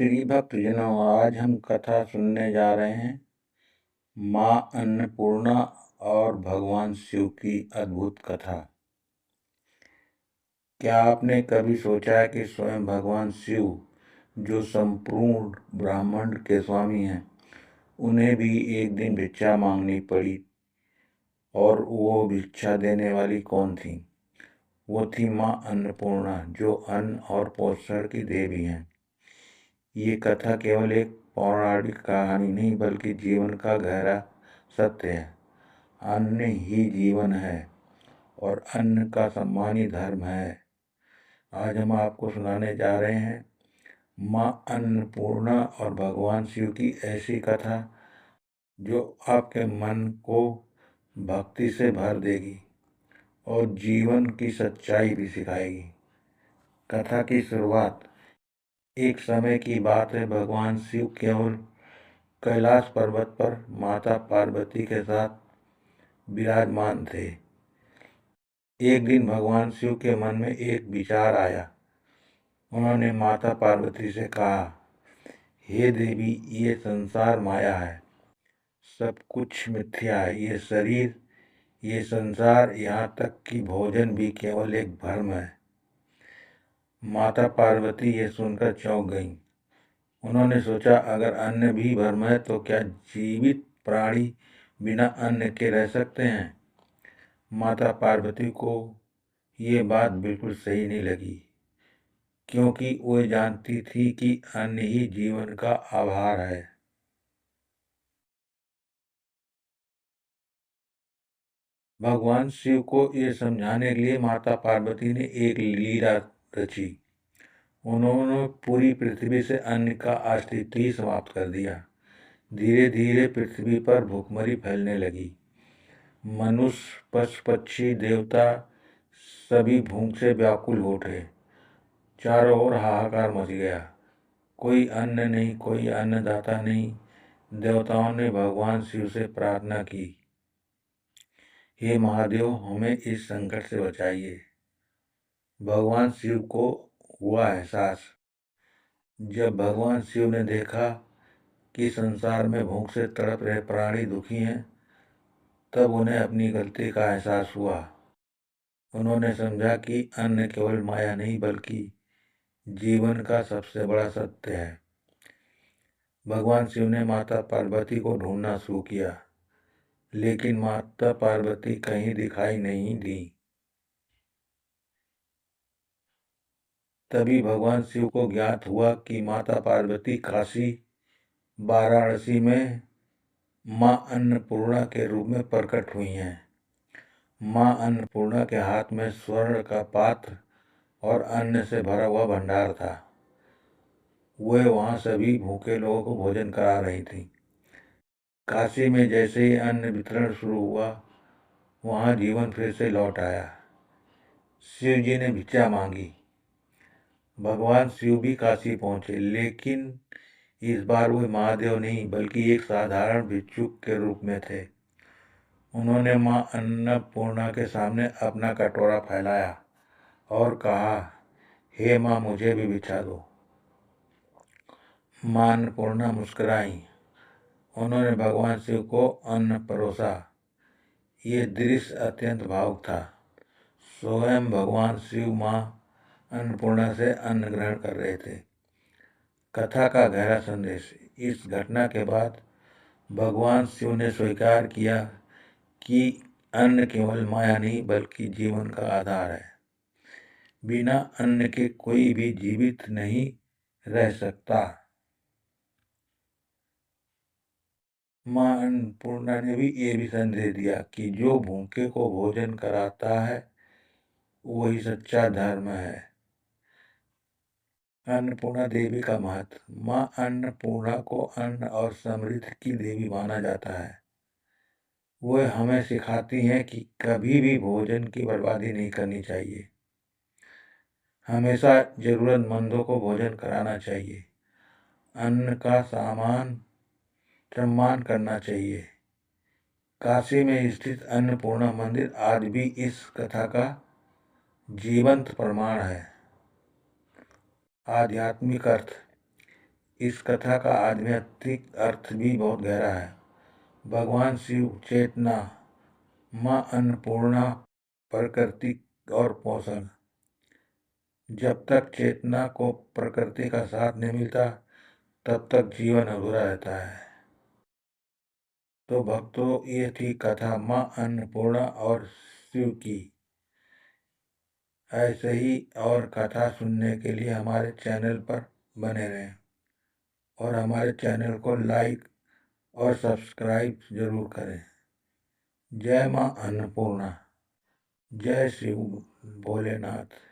प्रिय भक्तजनों, आज हम कथा सुनने जा रहे हैं माँ अन्नपूर्णा और भगवान शिव की अद्भुत कथा। क्या आपने कभी सोचा है कि स्वयं भगवान शिव, जो संपूर्ण ब्रह्मांड के स्वामी हैं, उन्हें भी एक दिन भिक्षा मांगनी पड़ी, और वो भिक्षा देने वाली कौन थी? वो थी माँ अन्नपूर्णा, जो अन्न और पोषण की देवी हैं। ये कथा केवल एक पौराणिक कहानी नहीं, बल्कि जीवन का गहरा सत्य है। अन्न ही जीवन है और अन्न का सम्मान ही धर्म है। आज हम आपको सुनाने जा रहे हैं माँ अन्नपूर्णा और भगवान शिव की ऐसी कथा जो आपके मन को भक्ति से भर देगी और जीवन की सच्चाई भी सिखाएगी। कथा की शुरुआत। एक समय की बात है, भगवान शिव केवल कैलाश पर्वत पर माता पार्वती के साथ विराजमान थे। एक दिन भगवान शिव के मन में एक विचार आया। उन्होंने माता पार्वती से कहा, हे देवी, ये संसार माया है, सब कुछ मिथ्या है। ये शरीर, ये संसार, यहाँ तक कि भोजन भी केवल एक भ्रम है। माता पार्वती ये सुनकर चौंक गईं। उन्होंने सोचा, अगर अन्न भी भ्रम है तो क्या जीवित प्राणी बिना अन्न के रह सकते हैं? माता पार्वती को ये बात बिल्कुल सही नहीं लगी, क्योंकि वो जानती थी कि अन्न ही जीवन का आधार है। भगवान शिव को ये समझाने के लिए माता पार्वती ने एक लीला रची। उन्होंने पूरी पृथ्वी से अन्न का अस्तित्व ही समाप्त कर दिया। धीरे धीरे पृथ्वी पर भूखमरी फैलने लगी। मनुष्य, पशु पक्षी, देवता सभी भूख से व्याकुल हो उठे। चारों ओर हाहाकार मच गया। कोई अन्न नहीं, कोई अन्नदाता नहीं। देवताओं ने भगवान शिव से प्रार्थना की, हे महादेव, हमें इस संकट से बचाइए। भगवान शिव को हुआ एहसास। जब भगवान शिव ने देखा कि संसार में भूख से तड़प रहे प्राणी दुखी हैं, तब उन्हें अपनी गलती का एहसास हुआ। उन्होंने समझा कि अन्न केवल माया नहीं, बल्कि जीवन का सबसे बड़ा सत्य है। भगवान शिव ने माता पार्वती को ढूंढना शुरू किया, लेकिन माता पार्वती कहीं दिखाई नहीं दी। तभी भगवान शिव को ज्ञात हुआ कि माता पार्वती काशी वाराणसी में माँ अन्नपूर्णा के रूप में प्रकट हुई हैं। माँ अन्नपूर्णा के हाथ में स्वर्ण का पात्र और अन्न से भरा हुआ भंडार था। वे वहाँ सभी भूखे लोगों को भोजन करा रही थी। काशी में जैसे ही अन्न वितरण शुरू हुआ, वहाँ जीवन फिर से लौट आया। शिव जी ने भिक्षा मांगी। भगवान शिव भी काशी पहुँचे, लेकिन इस बार वे महादेव नहीं, बल्कि एक साधारण भिक्षुक के रूप में थे। उन्होंने माँ अन्नपूर्णा के सामने अपना कटोरा फैलाया और कहा, हे माँ, मुझे भी भिक्षा दो। माँ अन्नपूर्णा मुस्कुराई। उन्होंने भगवान शिव को अन्न परोसा। ये दृश्य अत्यंत भावुक था। स्वयं भगवान शिव माँ अन्नपूर्णा से अन्न ग्रहण कर रहे थे। कथा का गहरा संदेश। इस घटना के बाद भगवान शिव ने स्वीकार किया कि अन्न केवल माया नहीं, बल्कि जीवन का आधार है। बिना अन्न के कोई भी जीवित नहीं रह सकता। माँ अन्नपूर्णा ने भी ये भी संदेश दिया कि जो भूखे को भोजन कराता है, वही सच्चा धर्म है। अन्नपूर्णा देवी का महत्व। माँ अन्नपूर्णा को अन्न और समृद्धि की देवी माना जाता है। वह हमें सिखाती हैं कि कभी भी भोजन की बर्बादी नहीं करनी चाहिए। हमेशा जरूरतमंदों को भोजन कराना चाहिए। अन्न का सम्मान करना चाहिए। काशी में स्थित अन्नपूर्णा मंदिर आज भी इस कथा का जीवंत प्रमाण है। आध्यात्मिक अर्थ। इस कथा का आध्यात्मिक अर्थ भी बहुत गहरा है। भगवान शिव चेतना, माँ अन्नपूर्णा, प्रकृति और पोषण। जब तक चेतना को प्रकृति का साथ नहीं मिलता तब तक जीवन अधूरा रहता है। तो भक्तों, ये थी कथा माँ अन्नपूर्णा और शिव की। ऐसे ही और कथा सुनने के लिए हमारे चैनल पर बने रहें और हमारे चैनल को लाइक और सब्सक्राइब जरूर करें। जय माँ अन्नपूर्णा, जय शिव भोलेनाथ।